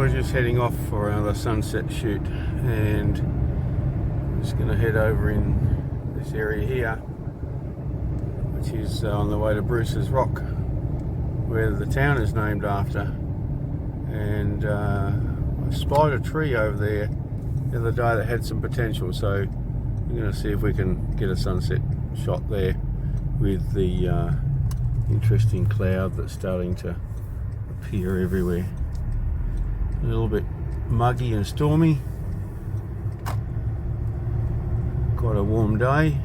we're just heading off for another sunset shoot, and I'm just going to head over in this area here, which is on the way to Bruce's Rock, where the town is named after. And I spied a tree over there the other day that had some potential, so I'm going to see if we can get a sunset shot there with the interesting cloud that's starting to appear everywhere. A little bit muggy and stormy. Quite a warm day.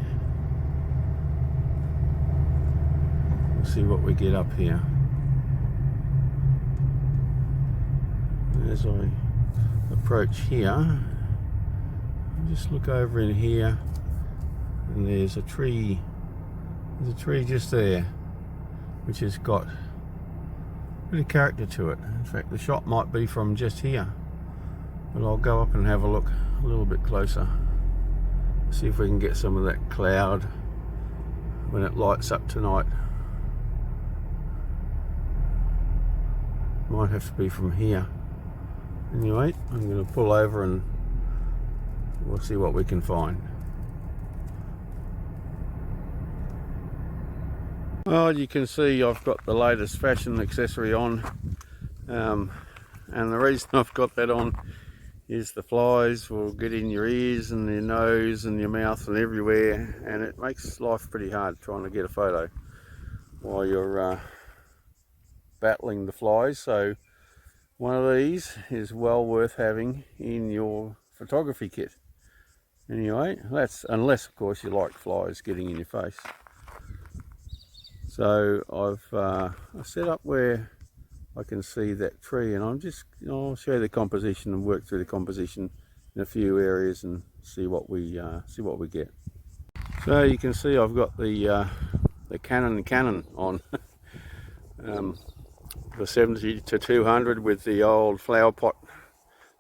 We'll see what we get up here. As I approach here, just look over in here, and there's a tree. There's a tree just there, which has got a bit of character to it. In fact, the shot might be from just here, but I'll go up and have a look a little bit closer, see if we can get some of that cloud when it lights up tonight. Might have to be from here. Anyway, I'm going to pull over and we'll see what we can find. Well, you can see I've got the latest fashion accessory on, and the reason I've got that on is the flies will get in your ears and your nose and your mouth and everywhere, and it makes life pretty hard trying to get a photo while you're battling the flies. So one of these is well worth having in your photography kit. Anyway, that's unless of course you like flies getting in your face. So I've set up where I can see that tree, and I'll show you the composition and work through the composition in a few areas and see what we get. So you can see I've got the Canon on, the 70 to 200 with the old flower pot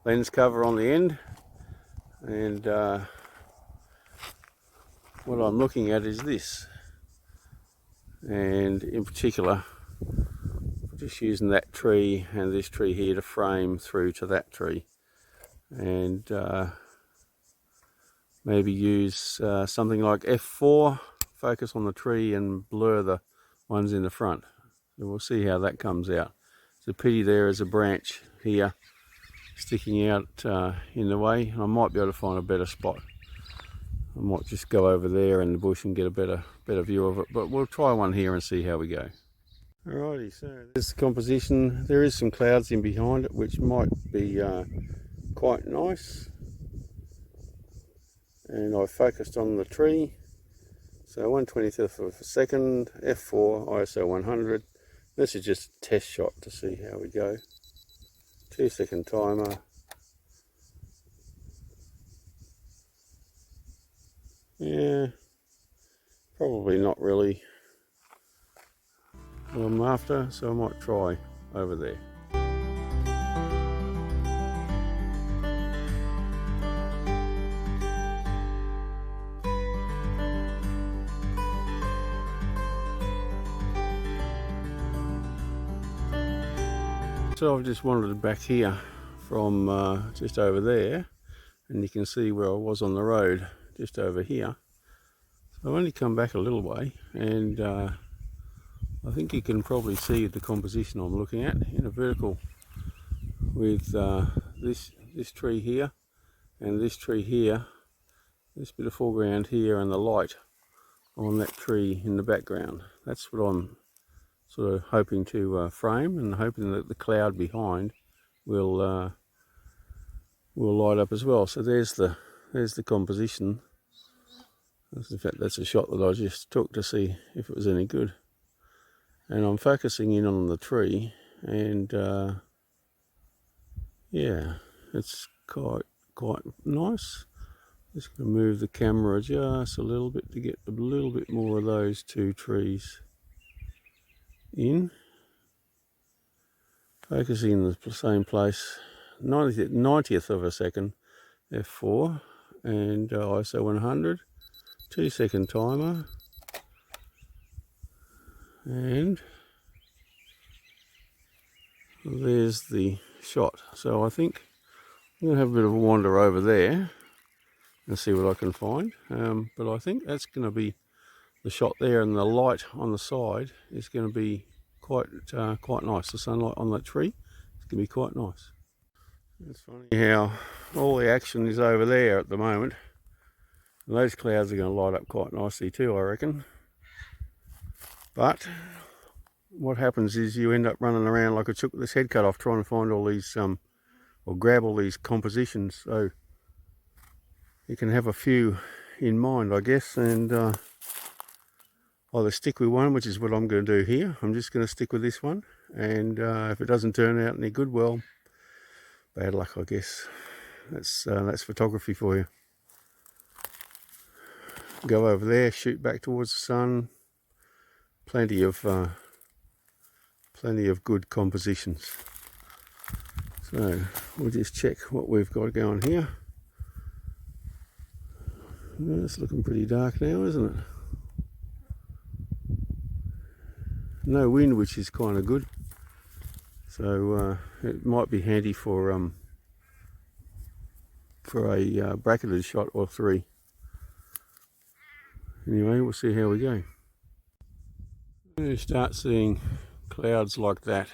lens cover on the end, and what I'm looking at is this. And in particular, just using that tree and this tree here to frame through to that tree, and maybe use something like f4, focus on the tree and blur the ones in the front. So we'll see how that comes out. It's a pity there is a branch here sticking out in the way. I might be able to find a better spot. I might just go over there in the bush and get a better view of it, but we'll try one here and see how we go. Alrighty, so there's the composition. There is some clouds in behind it, which might be quite nice. And I focused on the tree. So 1/25th of a second, f4, ISO 100. This is just a test shot to see how we go. 2-second timer. Yeah, probably not really what I'm after, so I might try over there. So I've just wandered back here from just over there, and you can see where I was on the road just over here. So I've only come back a little way, and I think you can probably see the composition I'm looking at in a vertical with this tree here and this tree here, this bit of foreground here, and the light on that tree in the background. That's what I'm sort of hoping to frame, and hoping that the cloud behind will light up as well. So there's the composition. In fact, that's a shot that I just took to see if it was any good. And I'm focusing in on the tree, and yeah, it's quite nice. Just going to move the camera just a little bit to get a little bit more of those two trees in. Focusing in the same place, 90th of a second, f4, and ISO 100. 2-second timer, and there's the shot. So I think I'm going to have a bit of a wander over there and see what I can find. But I think that's going to be the shot there, and the light on the side is going to be quite nice. The sunlight on that tree is going to be quite nice. It's funny how all the action is over there at the moment. And those clouds are going to light up quite nicely too, I reckon. But what happens is you end up running around like a chook with its head cut off, trying to find all these or grab all these compositions. So you can have a few in mind, I guess, and either stick with one, which is what I'm going to do here. I'm just going to stick with this one, and if it doesn't turn out any good, well, bad luck, I guess. That's photography for you. Go over there, shoot back towards the sun. Plenty of good compositions. So we'll just check what we've got going here. It's looking pretty dark now, isn't it? No wind, which is kind of good. So it might be handy for a bracketed shot or three. Anyway, we'll see how we go. When you start seeing clouds like that,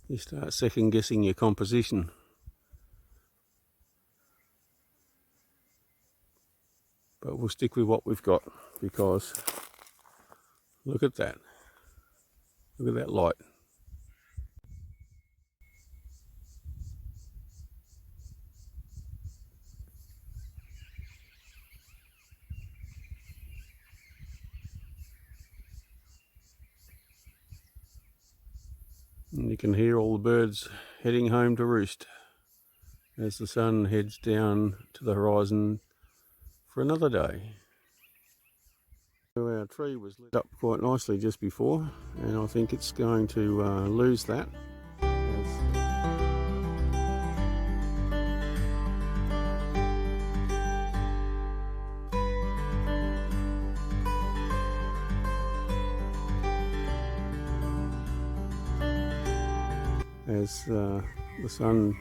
you start second guessing your composition. But we'll stick with what we've got, because look at that. Look at that light. And you can hear all the birds heading home to roost as the sun heads down to the horizon for another day. So our tree was lit up quite nicely just before, and I think it's going to lose that. As the sun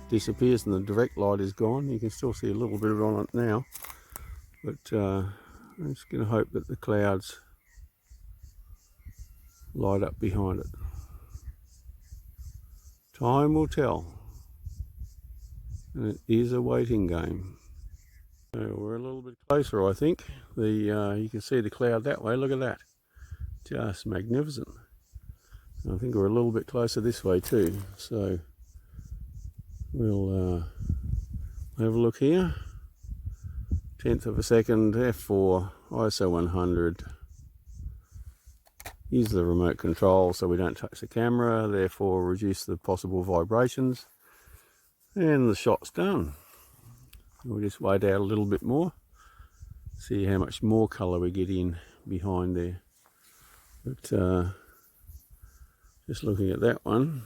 disappears and the direct light is gone, you can still see a little bit of it on it now, but I'm just going to hope that the clouds light up behind it. Time will tell, and it is a waiting game. So we're a little bit closer, I think. You can see the cloud that way. Look at that, just magnificent. I think we're a little bit closer this way too, so we'll have a look here. 1/10 of a second, f4, ISO 100. Use the remote control so we don't touch the camera, therefore reduce the possible vibrations, and the shot's done. We'll just wait out a little bit more, see how much more colour we get in behind there. But just looking at that one,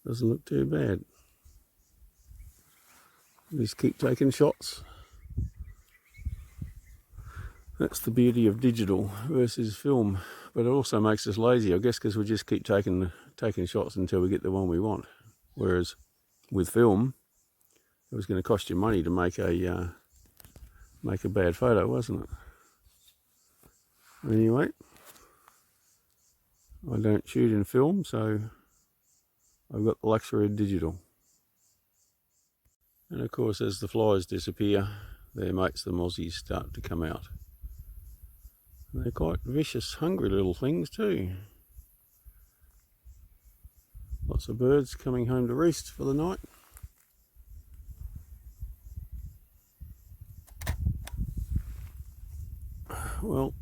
doesn't look too bad. Just keep taking shots. That's the beauty of digital versus film, but it also makes us lazy, I guess, because we just keep taking shots until we get the one we want. Whereas with film, it was going to cost you money to make a bad photo, wasn't it? Anyway, I don't shoot in film, so I've got the luxury of digital. And of course, as the flies disappear, their mates, the mozzies, start to come out. And they're quite vicious, hungry little things too. Lots of birds coming home to roost for the night. Well,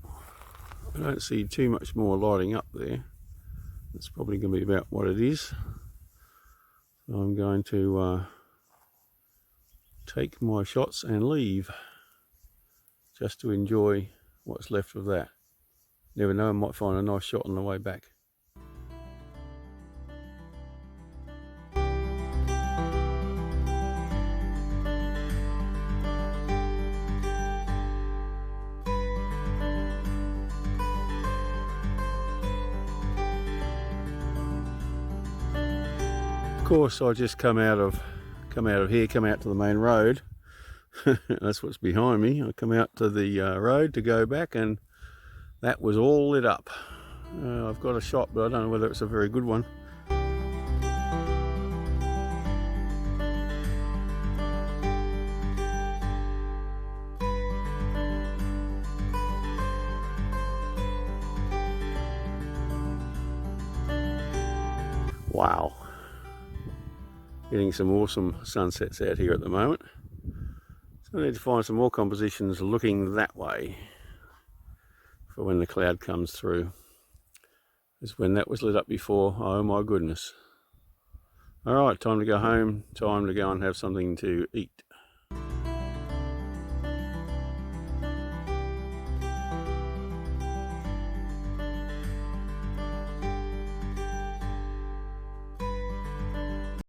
I don't see too much more lighting up there. It's probably going to be about what it is. So I'm going to take my shots and leave, just to enjoy what's left of that. Never know, I might find a nice shot on the way back. course, I just come out of here, come out to the main road. That's what's behind me. I come out to the road to go back, and that was all lit up. I've got a shot, but I don't know whether it's a very good one. Wow. Getting some awesome sunsets out here at the moment. So I need to find some more compositions looking that way for when the cloud comes through. Because when that was lit up before, oh my goodness. Alright, time to go home, time to go and have something to eat.